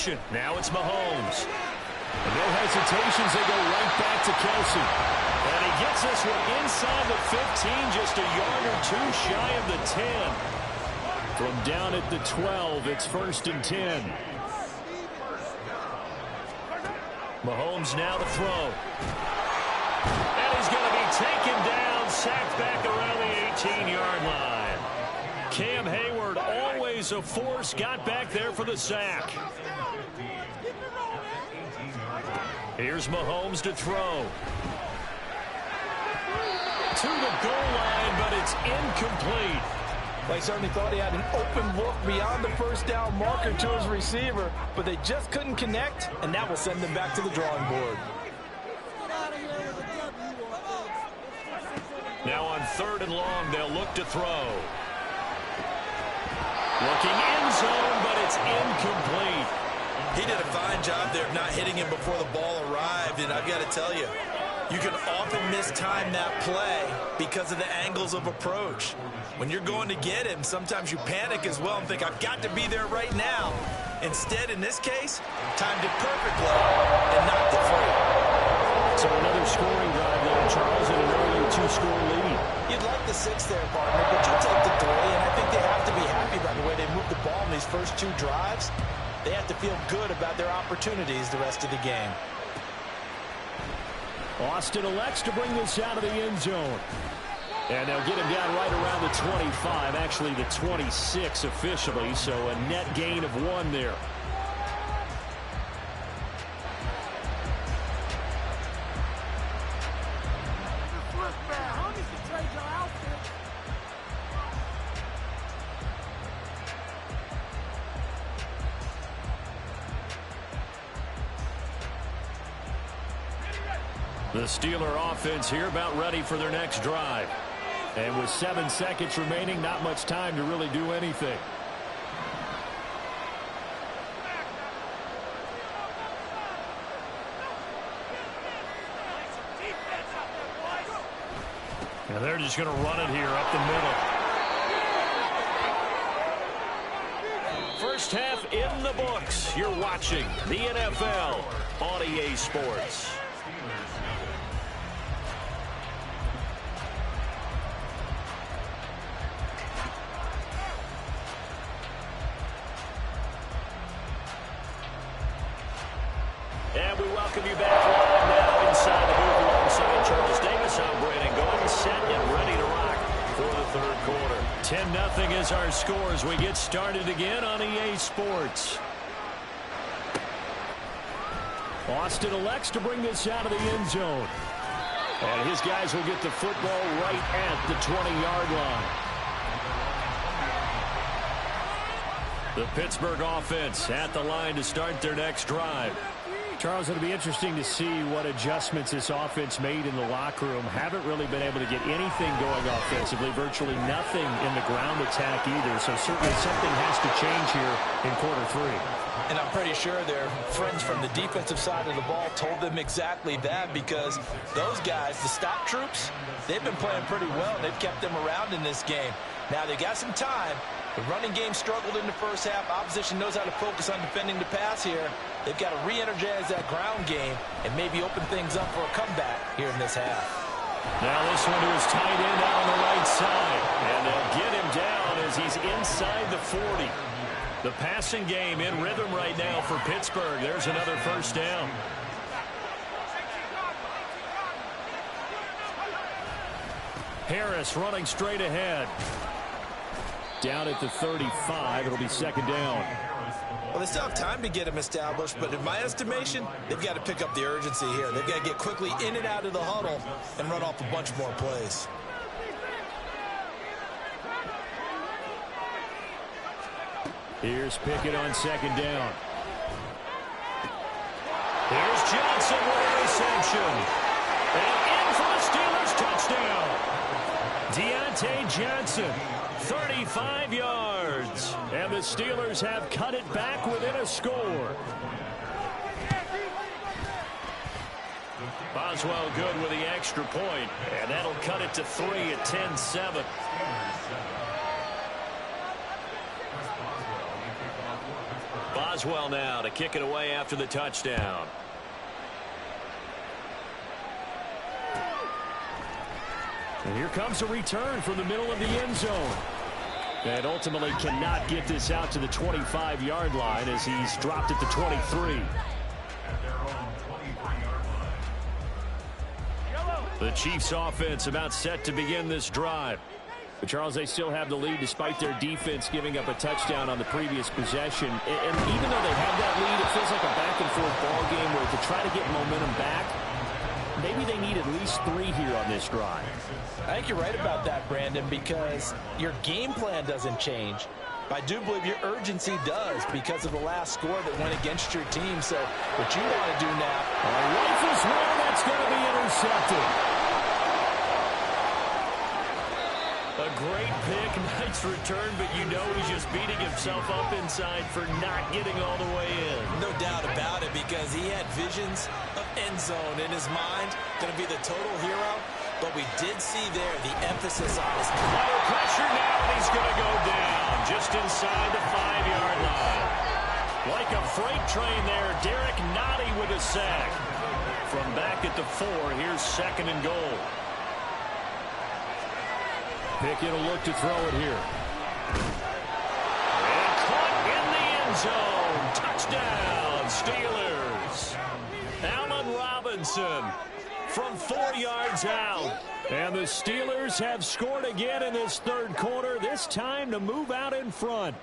Now it's Mahomes. And no hesitations, they go right back to Kelsey. And he gets this one inside the 15, just a yard or two shy of the 10. From down at the 12, it's 1st and 10. Mahomes now to throw. And he's going to be taken down, sacked back around the 18-yard line. Cam Hayward, always a force, got back there for the sack. Here's Mahomes to throw. To the goal line, but it's incomplete. Well, he certainly thought he had an open look beyond the first down marker to his receiver, but they just couldn't connect, and that will send them back to the drawing board. Now on 3rd and long, they'll look to throw. Looking end zone, but it's incomplete. He did a fine job there of not hitting him before the ball arrived, and I've got to tell you, you can often mistime that play because of the angles of approach. When you're going to get him, sometimes you panic as well and think, I've got to be there right now. Instead, in this case, timed it perfectly and knocked it free. So another scoring drive there, Charles, and an early 2-score lead. You'd like the 6 there, partner, but you'll take the 3, and I think they have to be happy by the way they moved the ball in these first 2 drives. They have to feel good about their opportunities the rest of the game. Austin elects to bring this out of the end zone. And they'll get him down right around the 25, actually the 26 officially, so a net gain of 1 there. The Steeler offense here about ready for their next drive. And with 7 seconds remaining, not much time to really do anything. And they're just going to run it here up the middle. First half in the books. You're watching the NFL on EA Sports. And we welcome you back live now inside the booth alongside Charles Davis. I'm Brandon Gaudin, set and ready to rock for the 3rd quarter. 10-0 is our score as we get started again on EA Sports. Austin elects to bring this out of the end zone. And his guys will get the football right at the 20-yard line. The Pittsburgh offense at the line to start their next drive. Charles, it'll be interesting to see what adjustments this offense made in the locker room. Haven't really been able to get anything going offensively, virtually nothing in the ground attack either. So certainly something has to change here in quarter 3. And I'm pretty sure their friends from the defensive side of the ball told them exactly that, because those guys, the stock troops, they've been playing pretty well. They've kept them around in this game. Now they got some time. The running game struggled in the first half. Opposition knows how to focus on defending the pass here. They've got to re-energize that ground game and maybe open things up for a comeback here in this half. Now this one to his tight end out on the right side. And they'll get him down as he's inside the 40. The passing game in rhythm right now for Pittsburgh. There's another first down. Harris running straight ahead. Down at the 35. It'll be 2nd down. Well, they still have time to get him established, but in my estimation, they've got to pick up the urgency here. They've got to get quickly in and out of the huddle and run off a bunch more plays. Here's Pickett on 2nd down. Here's Johnson with a reception. And in for the Steelers touchdown. Deontay Johnson, 35 yards. And the Steelers have cut it back within a score. Boswell good with the extra point, and that'll cut it to 3 at 10-7. Boswell now to kick it away after the touchdown. And here comes a return from the middle of the end zone. And ultimately cannot get this out to the 25-yard line as he's dropped at the 23. The Chiefs offense about set to begin this drive. But Charles, they still have the lead despite their defense giving up a touchdown on the previous possession. And even though they have that lead, it feels like a back-and-forth ball game where to try to get momentum back, maybe they need at least 3 here on this drive. I think you're right about that, Brandon, because your game plan doesn't change. I do believe your urgency does because of the last score that went against your team. So what you want to do now, rifles well, that's going to be intercepted. A great pick, nice return, but you know he's just beating himself up inside for not getting all the way in. No doubt about it, because he had visions of end zone in his mind. Going to be the total hero, but we did see there the emphasis on his pressure now, and he's going to go down just inside the 5-yard line. Like a freight train there, Derek Nottie with a sack. From back at the 4, here's 2nd and goal. Pickett will look to throw it here. And caught in the end zone. Touchdown, Steelers. Allen Robinson from 4 yards out. And the Steelers have scored again in this third quarter, this time to move out in front.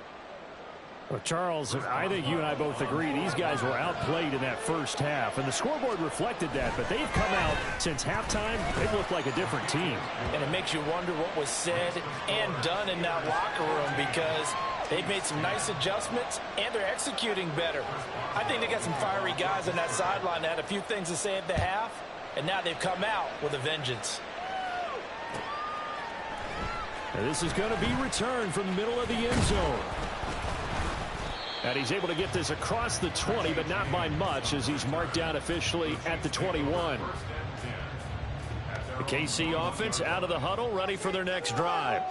Well, Charles, I think you and I both agree these guys were outplayed in that first half, and the scoreboard reflected that, but they've come out since halftime. They've looked like a different team. and it makes you wonder what was said and done in that locker room, because they've made some nice adjustments, and they're executing better. I think they got some fiery guys on that sideline that had a few things to say at the half, and now they've come out with a vengeance. And this is going to be returned from the middle of the end zone. And he's able to get this across the 20, but not by much, as he's marked down officially at the 21. The KC offense out of the huddle, ready for their next drive.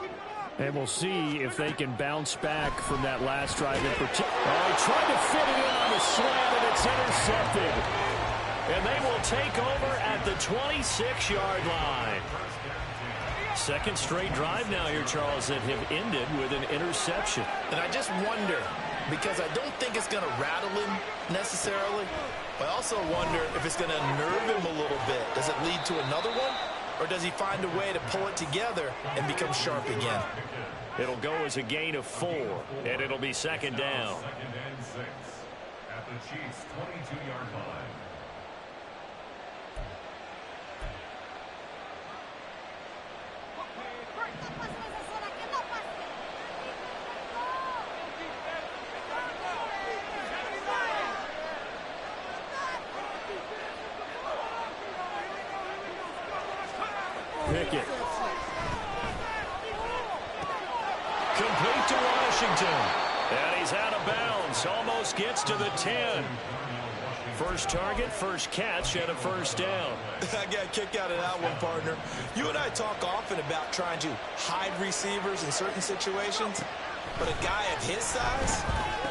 And we'll see if they can bounce back from that last drive in particular. Oh, he tried to fit it in on the slant, and it's intercepted. And they will take over at the 26-yard line. Second straight drive now here, Charles, that have ended with an interception. And I just wonder, because I don't think it's going to rattle him necessarily, but I also wonder if it's going to nerve him a little bit. Does it lead to another one, or does he find a way to pull it together and become sharp again? It'll go as a gain of 4, and it'll be second down. At the Chiefs' 22-yard line. Pickett. Complete to Washington. And he's out of bounds. Almost gets to the 10. First target, first catch, and a first down. I got a kick out of that one, partner. You and I talk often about trying to hide receivers in certain situations, but a guy of his size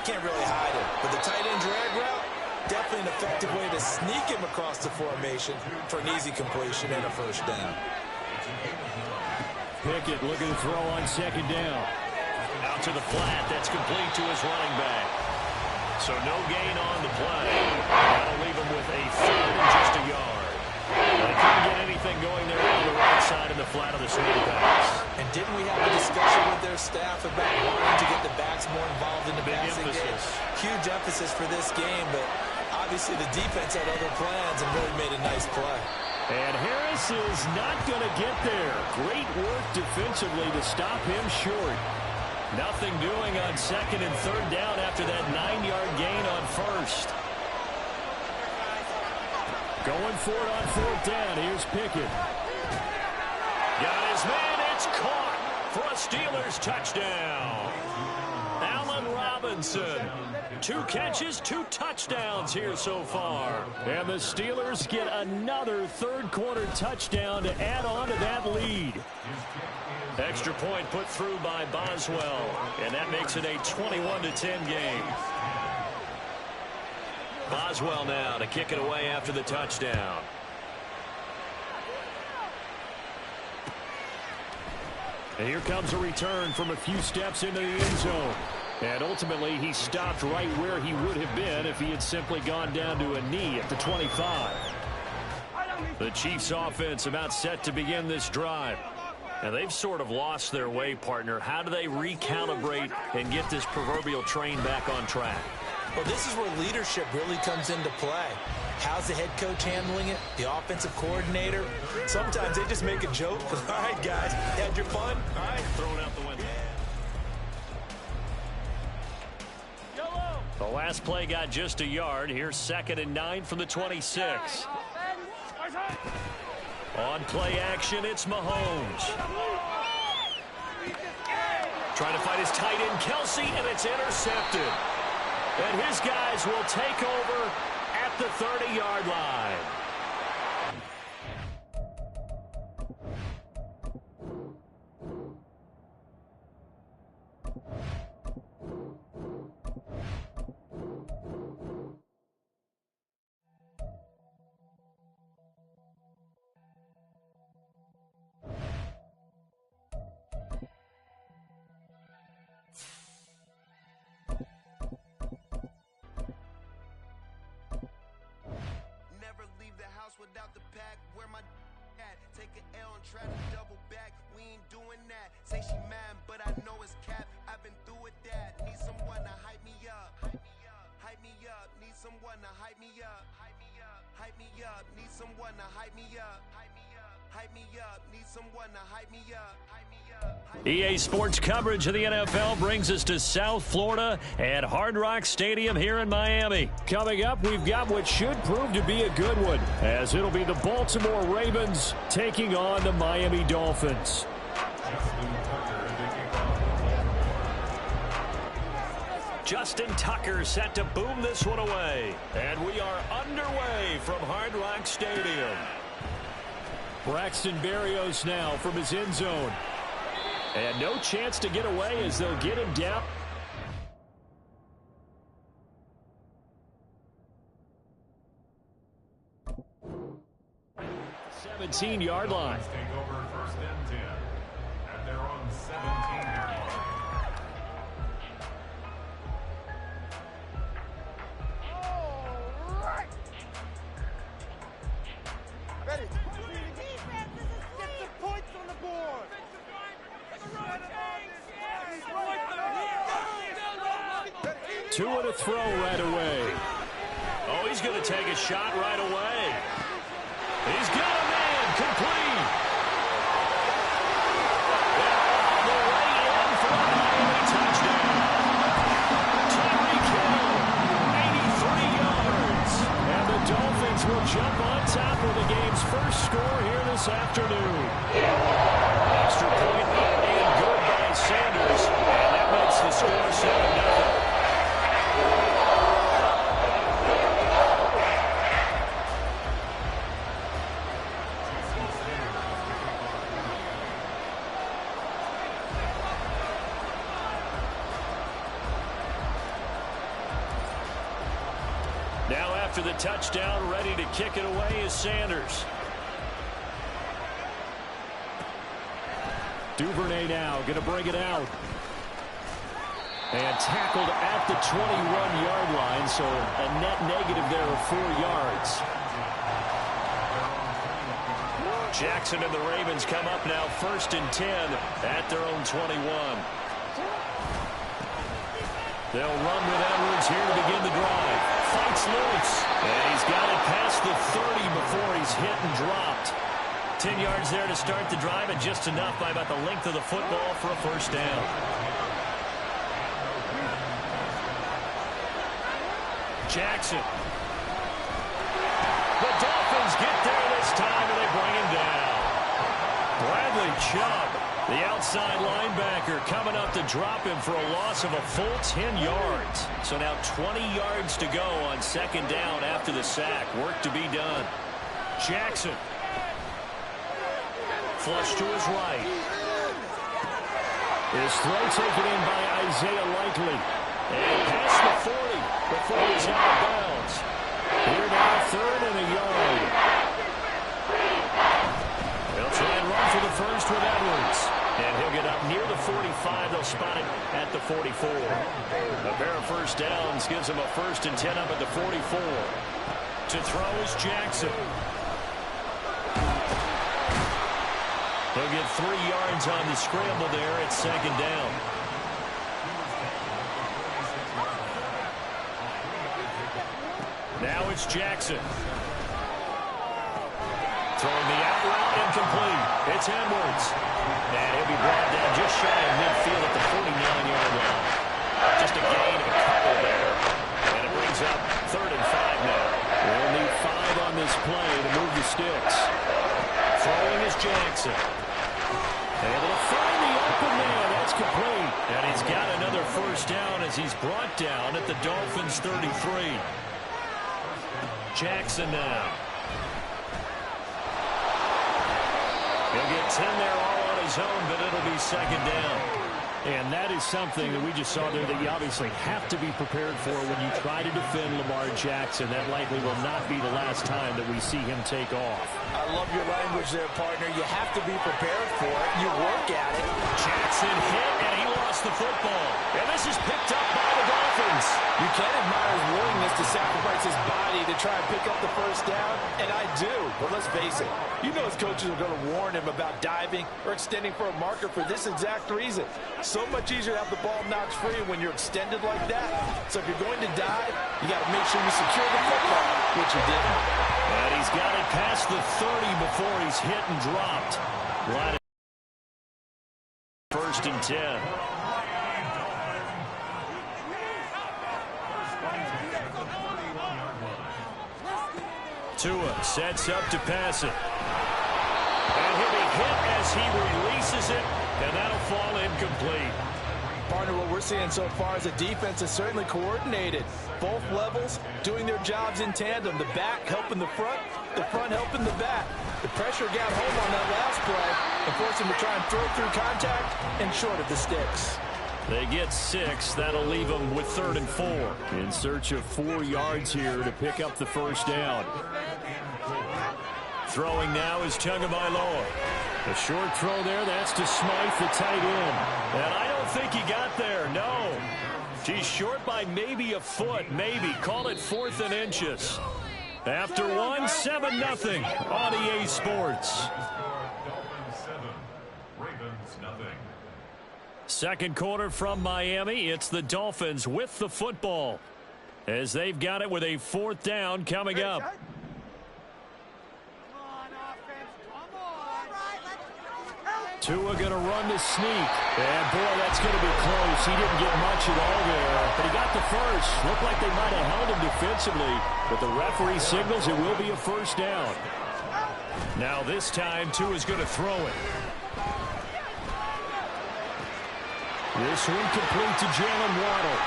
can't really hide it. But the tight end drag route, definitely an effective way to sneak him across the formation for an easy completion and a first down. Pickett looking to throw on second down. Out to the flat. That's complete to his running back. So no gain on the play. That'll leave him with a third and just a yard. They couldn't get anything going there on the right side of the flat of the screen pass. And didn't we have a discussion with their staff about wanting to get the backs more involved in the Big passing emphasis. game? Huge emphasis for this game, but obviously the defense had other plans and really made a nice play. And Harris is not going to get there. Great work defensively to stop him short. Nothing doing on second and third down after that 9-yard gain on first. Going for it on fourth down. Here's Pickett. Got his man. It's caught for a Steelers touchdown. Allen Robinson. 2 catches, 2 touchdowns here so far. And the Steelers get another third-quarter touchdown to add on to that lead. Extra point put through by Boswell, and that makes it a 21-10 game. Boswell now to kick it away after the touchdown. And here comes a return from a few steps into the end zone. And ultimately, he stopped right where he would have been if he had simply gone down to a knee at the 25. The Chiefs offense about set to begin this drive. And they've sort of lost their way, partner. How do they recalibrate and get this proverbial train back on track? Well, this is where leadership really comes into play. How's the head coach handling it? The offensive coordinator? Sometimes they just make a joke. All right, guys, had your fun? All right, throw it out the window. The last play got just a yard. Here's 2nd and 9 from the 26. On play action, it's Mahomes. Trying to fight his tight end, Kelsey, and it's intercepted. And his guys will take over at the 30-yard line. Without the pack, where my at? Take an L and try to double back. We ain't doing that. Say she mad, but I know it's cap. I've been through with that. Need someone to hype me up. Hype me up. Hype me up. Need someone to hype me up. Hype me up. Hype me up. Need someone to hype me up. Hype me up. Hype me up. Need someone to hype me up. Hype me up. EA Sports coverage of the NFL brings us to South Florida at Hard Rock Stadium here in Miami. Coming up, we've got what should prove to be a good one, as it'll be the Baltimore Ravens taking on the Miami Dolphins. Justin Tucker set to boom this one away. And we are underway from Hard Rock Stadium. Braxton Berrios now from his end zone. And no chance to get away as they'll get him down. The 17-yard line. Take over 1st and 10 at their own 17-yard line. Ready. Get the points on the board. Two and a throw right away. Oh, he's going to take a shot right away. He's got a man complete. And all the way in for a Miami touchdown. Tyreek Hill, 83 yards. And the Dolphins will jump on top of the game's first score here this afternoon. Extra point up and good by Sanders. And that makes the score 7-0. Now after the touchdown, ready to kick it away is Sanders. Duvernay now going to bring it out. And tackled at the 21-yard line, so a net negative there of 4 yards. Jackson and the Ravens come up now 1st and 10 at their own 21. They'll run with Edwards here to begin the drive. Fights loose. And he's got it past the 30 before he's hit and dropped. 10 yards there to start the drive, and just enough by about the length of the football for a first down. Jackson. The Dolphins get there this time, and they bring him down. Bradley Chubb, the outside linebacker, coming up to drop him for a loss of a full 10 yards. So now 20 yards to go on 2nd down after the sack. Work to be done. Jackson. Flush to his right. His throw taken in by Isaiah Likely. And past the 40 before he's out of bounds. at the 44. A pair of first downs gives him a 1st and 10 up at the 44. To throw is Jackson. He'll get 3 yards on the scramble there at 2nd down. Now it's Jackson. Throwing the out route, incomplete. It's Edwards. And he'll be brought down just shy of midfield at the 49-yard line. Just a gain of a couple there. And it brings up 3rd and 5 now. We'll need 5 on this play to move the sticks. Throwing is Jackson. Able to find the open man. That's complete. And he's got another 1st down as he's brought down at the Dolphins' 33. Jackson now. He'll get 10 there all on his own, but it'll be 2nd down. And that is something that we just saw there that you obviously have to be prepared for when you try to defend Lamar Jackson. That likely will not be the last time that we see him take off. I love your language there, partner. You have to be prepared for it. You work at it. Jackson hit, and he lost the football. And this is picked up by the Dolphins. You can't admire his willingness to sacrifice his body to try and pick up the 1st down, and I do. But let's face it, you know his coaches are going to warn him about diving or extending for a marker for this exact reason. So much easier to have the ball knocked free when you're extended like that. So if you're going to dive, you got to make sure you secure the football, which he didn't. And he's got it past the 30 before he's hit and dropped. Right at 1st and 10. Tua sets up to pass it. And he'll be hit as he releases it, and that'll fall incomplete. Partner, what we're seeing so far is the defense is certainly coordinated. Both levels doing their jobs in tandem. The back helping the front helping the back. The pressure got home on that last play and forced him to try and throw through contact and short of the sticks. They get 6. That'll leave them with 3rd and 4. In search of 4 yards here to pick up the 1st down. Throwing now is Tagovailoa. A short throw there. That's to Smythe, the tight end. And I don't think he got there. No. He's short by maybe a foot. Maybe. Call it 4th and inches. After 1, 7-0 on EA Sports. Dolphins 7, Ravens nothing. Second quarter from Miami. It's the Dolphins with the football as they've got it with a 4th down coming up. Tua going to run the sneak. And, boy, that's going to be close. He didn't get much at all there, but he got the first. Looked like they might have held him defensively, but the referee signals it will be a 1st down. Now this time, Tua's going to throw it. This one complete to Jalen Waddle.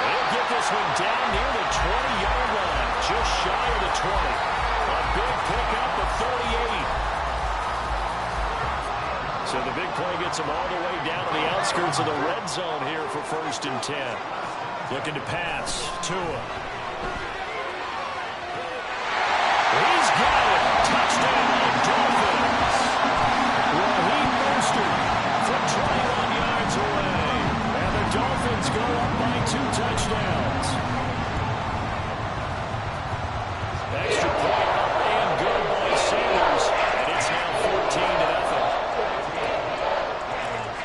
He'll get this one down near the 20-yard line, just shy of the 20. A big pickup of 38. So the big play gets him all the way down to the outskirts of the red zone here for 1st and 10. Looking to pass. Tua. He's got it. Touchdown, Dolphins. Raheem Mostert from 21 yards away. And the Dolphins go up by 2 touchdowns. Extra point up and good by Sanders. And it's now 14-0.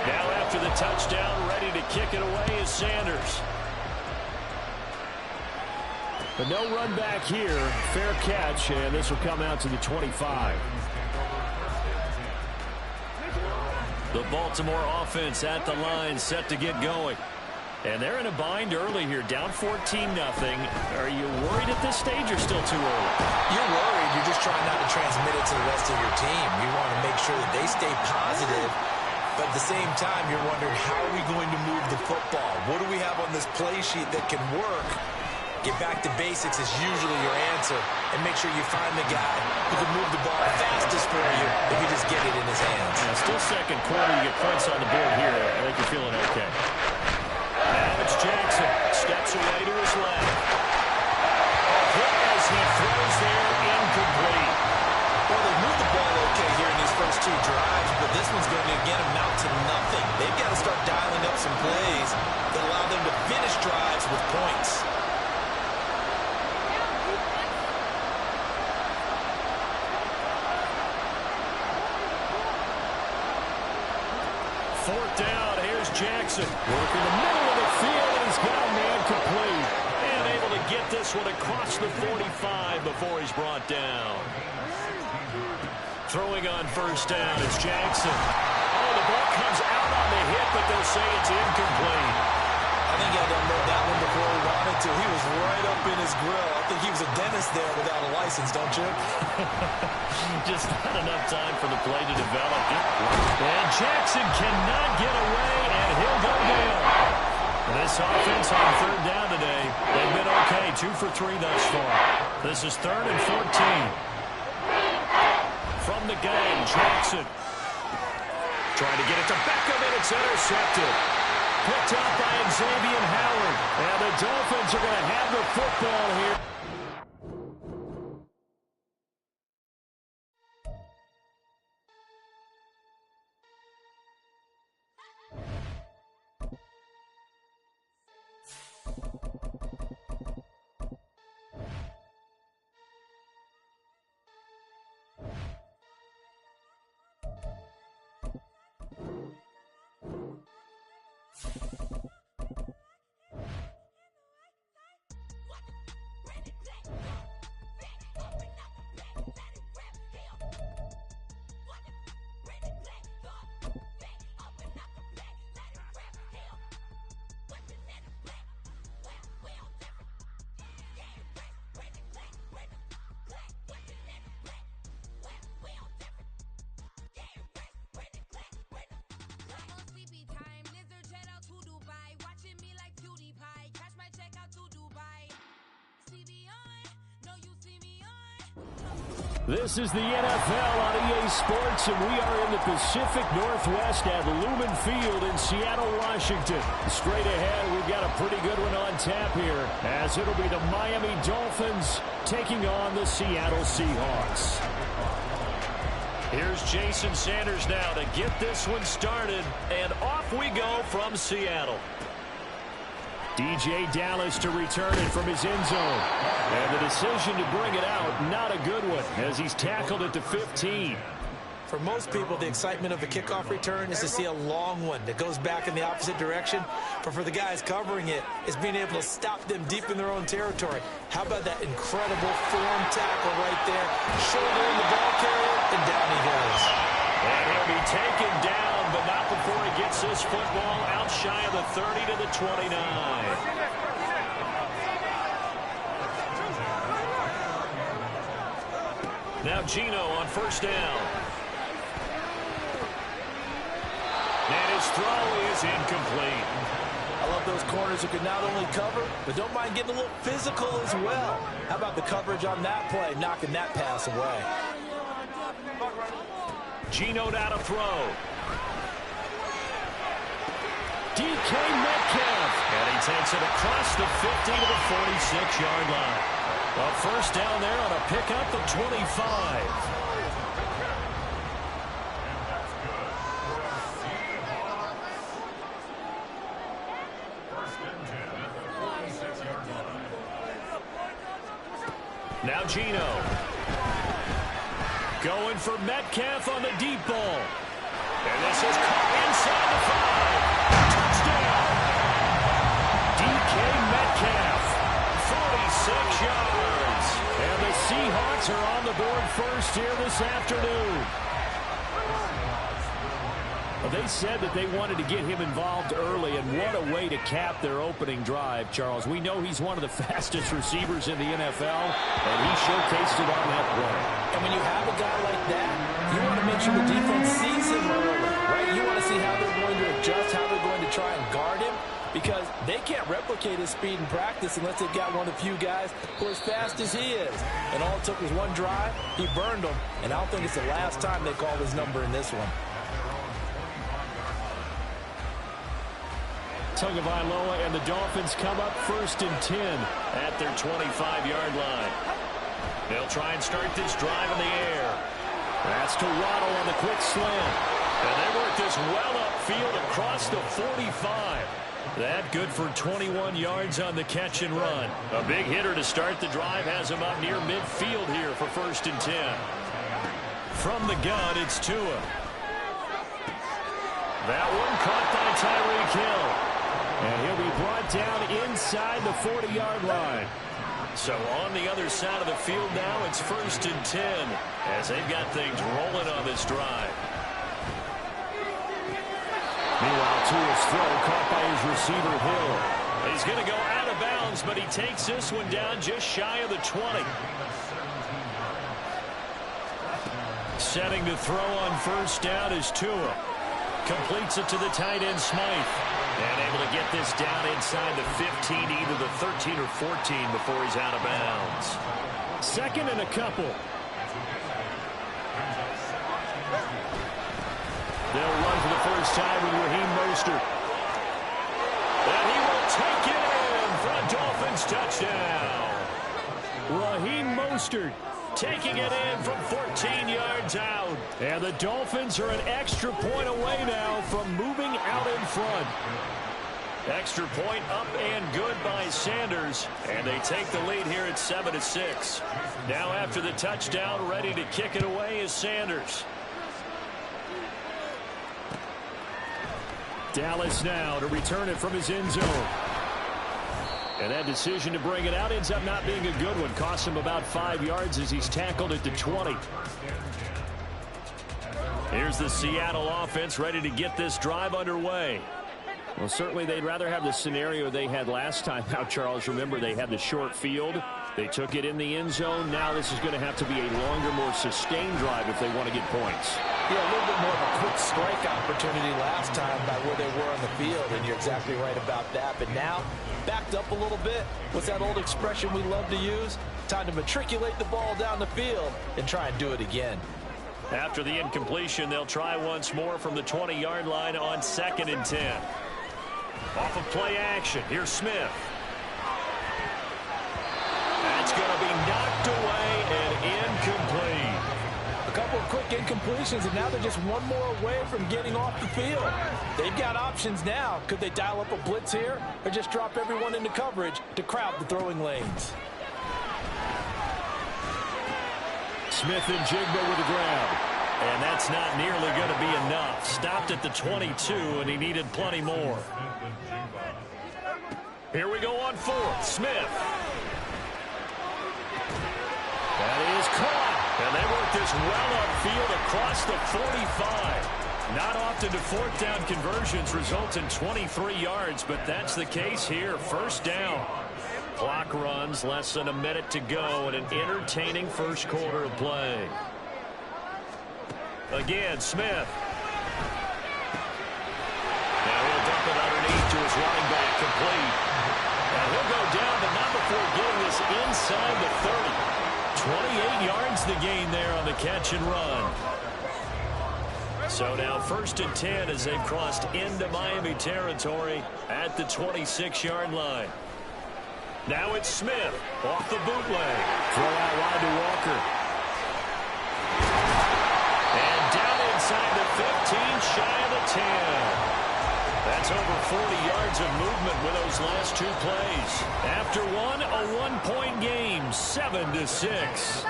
Now after the touchdown, ready to kick it away is Sanders. But no run back here. Fair catch, and this will come out to the 25. The Baltimore offense at the line, set to get going. And they're in a bind early here, down 14-0. Are you worried at this stage or still too early? You're worried. You're just trying not to transmit it to the rest of your team. You want to make sure that they stay positive. But at the same time, you're wondering, how are we going to move the football? What do we have on this play sheet that can work? Get back to basics is usually your answer. And make sure you find the guy who can move the ball fastest for you if you just get it in his hands. Now, still second quarter, you get points on the board here. I think you're feeling okay. Now it's Jackson. Steps away to his left. Hit as he throws there, incomplete. Well, they moved the ball okay here in these first 2 drives, but this one's going to, again, amount to nothing. They've got to start dialing up some 4th down. Here's Jackson. Working the middle of the field, and he's got a man complete. And able to get this one across the 45 before he's brought down. Throwing on 1st down, it's Jackson. Oh, the ball comes out on the hit, but they'll say it's incomplete. I think he had to unload that one before he wanted to. He was right up in his grill. I think he was a dentist there without a license, don't you? Just not enough time for the play to develop. And Jackson cannot get away, and he'll go down. This offense on 3rd down today, they've been okay, 2 for 3 thus far. This is 3rd and 14. From the gun, Jackson. Trying to get it to Beckham, and it's intercepted. Picked up by Xavier Howard. And the Dolphins are going to have the football here. This is the NFL on EA Sports, and we are in the Pacific Northwest at Lumen Field in Seattle, Washington. Straight ahead, we've got a pretty good one on tap here, as it'll be the Miami Dolphins taking on the Seattle Seahawks. Here's Jason Sanders now to get this one started, and off we go from Seattle. DJ Dallas to return it from his end zone. And the decision to bring it out, not a good one, as he's tackled at the 15. For most people, the excitement of a kickoff return is to see a long one that goes back in the opposite direction. But for the guys covering it, it's being able to stop them deep in their own territory. How about that incredible form tackle right there? Shouldering the ball carrier, and down he goes. And he'll be taken down, but not before he gets this football out shy of the 30 to the 29. Now Gino on 1st down. And his throw is incomplete. I love those corners who can not only cover, but don't mind getting a little physical as well. How about the coverage on that play, knocking that pass away? Gino now to throw. DK Metcalf. And he takes it across the 50 to the 46-yard line. A 1st down there on a pickup of 25. Now Gino. Going for Metcalf on the deep ball. And this is caught inside the 5. Touchdown. DK Metcalf. 46 yards. And the Seahawks are on the board first here this afternoon. They said that they wanted to get him involved early, and what a way to cap their opening drive, Charles. We know he's one of the fastest receivers in the NFL, and he showcased it on that play. And when you have a guy like that, you want to make sure the defense sees him early, right? You want to see how they're going to adjust, how they're going to try and guard him, because they can't replicate his speed in practice unless they've got one of the few guys who are as fast as he is. And all it took was one drive. He burned them, and I don't think it's the last time they call his number in this one. Tagovailoa and the Dolphins come up 1st and 10 at their 25-yard line. They'll try and start this drive in the air. That's to Waddle on the quick slant. And they work this well upfield across the 45. That good for 21 yards on the catch and run. A big hitter to start the drive has him up near midfield here for 1st and 10. From the gun, it's Tua. That one caught by Tyreek Hill. And he'll be brought down inside the 40-yard line. So on the other side of the field now, it's 1st and 10 as they've got things rolling on this drive. Meanwhile, Tua's throw caught by his receiver, Hill. He's going to go out of bounds, but he takes this one down just shy of the 20. Setting to throw on 1st down is Tua. Completes it to the tight end, Smythe. And able to get this down inside the 15, either the 13 or 14 before he's out of bounds. 2nd and a couple. They'll run for the first time with Raheem Mostert. And he will take it in for a Dolphins touchdown. Raheem Mostert taking it in from 14 yards out. And the Dolphins are an extra point away now from moving out in front. Extra point up and good by Sanders. And they take the lead here at 7-6. Now after the touchdown, ready to kick it away is Sanders. Dallas now to return it from his end zone. And that decision to bring it out ends up not being a good one. Costs him about 5 yards as he's tackled at the 20. Here's the Seattle offense ready to get this drive underway. Well, certainly they'd rather have the scenario they had last time out, Charles. Remember, they had the short field. They took it in the end zone. Now this is going to have to be a longer, more sustained drive if they want to get points. Yeah, a little bit more of a quick strike opportunity last time by where they were on the field, and you're exactly right about that. But now, backed up a little bit. What's that old expression we love to use? Time to matriculate the ball down the field and try and do it again. After the incompletion, they'll try once more from the 20-yard line on 2nd and 10. Off of play action, here's Smith. That's going to be knocked away and incomplete. A couple of quick incompletions, and now they're just one more away from getting off the field. They've got options now. Could they dial up a blitz here or just drop everyone into coverage to crowd the throwing lanes? Smith and Jigba with the grab. And that's not nearly going to be enough. Stopped at the 22, and he needed plenty more. Here we go on 4th. Smith. That is caught. And they work this well upfield across the 45. Not often do 4th down conversions result in 23 yards, but that's the case here. 1st down. Clock runs, less than a minute to go, and an entertaining first quarter of play. Again, Smith. Now he'll dump it underneath to his running back, complete. And he'll go down, but not before getting this inside the 30. 28 yards the gain there on the catch and run. So now 1st and 10 as they've crossed into Miami territory at the 26-yard line. Now it's Smith off the bootleg. Throw out wide to Walker. And down inside the 15, shy of the 10. That's over 40 yards of movement with those last 2 plays. After one, a 1-point game, 7-6.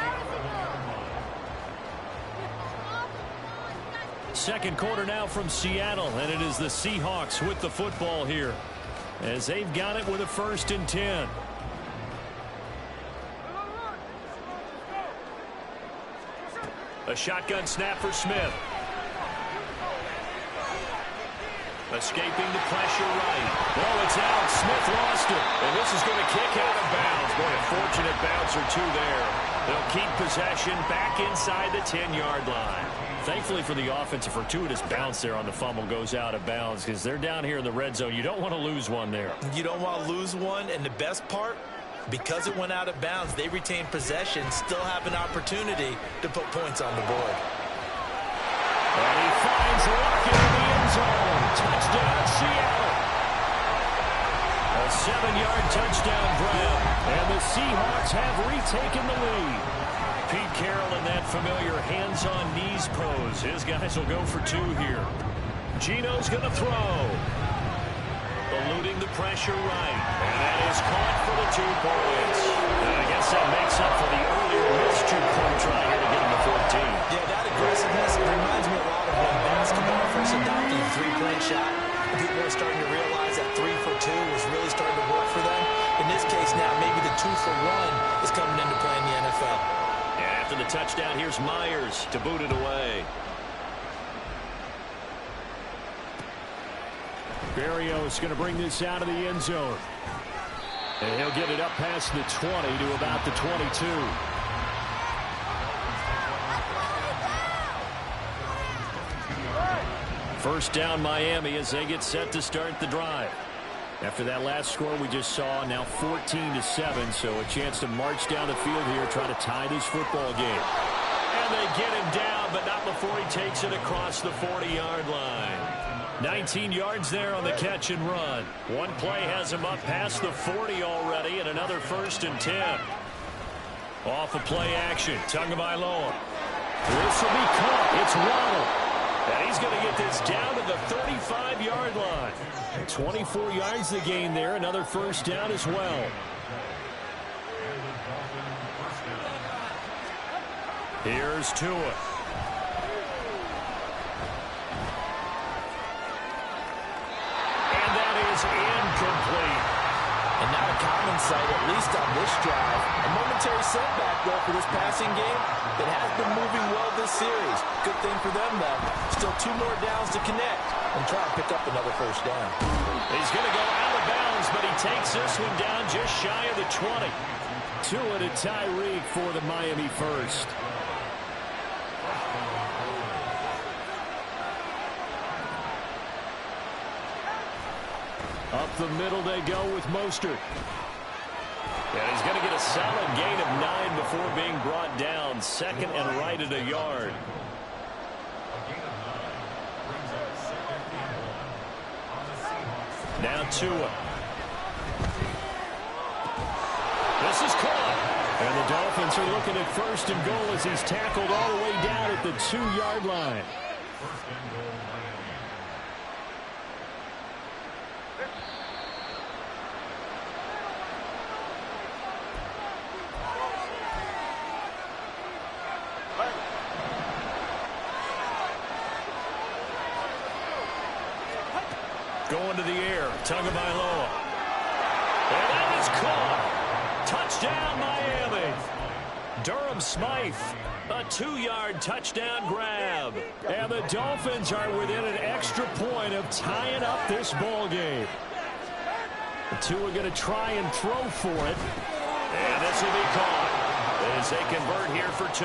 Second quarter now from Seattle, and it is the Seahawks with the football here as they've got it with a 1st and 10. A shotgun snap for Smith. Escaping the pressure right. Oh, it's out. Smith lost it. And this is going to kick out of bounds. Boy, a fortunate bounce or 2 there. They'll keep possession back inside the 10-yard line. Thankfully for the offense, a fortuitous bounce there on the fumble goes out of bounds because they're down here in the red zone. You don't want to lose one there. You don't want to lose one, and the best part, because it went out of bounds, they retain possession, still have an opportunity to put points on the board. And he finds Lockett in the end zone. Touchdown, Seattle. A 7-yard touchdown grab, and the Seahawks have retaken the lead. Pete Carroll in that familiar hands-on knees pose. His guys will go for 2 here. Geno's going to throw. Eluding the pressure right. And that is caught for the 2 points. And I guess that makes up for the earlier missed 2-point try here to get him to 14. Yeah, that aggressiveness reminds me a lot of when basketball first adopted the 3-point is coming into play in the NFL. And after the touchdown, here's Myers to boot it away. Berrios going to bring this out of the end zone. And he'll get it up past the 20 to about the 22. First down Miami as they get set to start the drive. After that last score we just saw, now 14-7, so a chance to march down the field here, try to tie this football game. And they get him down, but not before he takes it across the 40-yard line. 19 yards there on the catch and run. One play has him up past the 40 already, and another 1st and 10. Off of play action, Tagovailoa. This will be caught. It's Waddle. And he's going to get this down to the 35-yard line. 24 yards the gain there, another 1st down as well. Here's Tua. Incomplete. And not a common sight, at least on this drive. A momentary setback, though, for this passing game that has been moving well this series. Good thing for them, though. Still 2 more downs to connect and try and pick up another 1st down. He's going to go out of bounds, but he takes this one down just shy of the 20. Tua to Tyreek for the Miami first. Up the middle they go with Mostert. And he's going to get a solid gain of 9 before being brought down. 2nd and right at a yard. Now Tua. This is caught. And the Dolphins are looking at 1st and goal as he's tackled all the way down at the 2-yard line. Going to the air, Tagovailoa. And that is caught. Touchdown, Miami. Durham Smythe, a 2-yard touchdown grab. And the Dolphins are within an extra point of tying up this ball game. The two are going to try and throw for it. And this will be caught as they convert here for 2.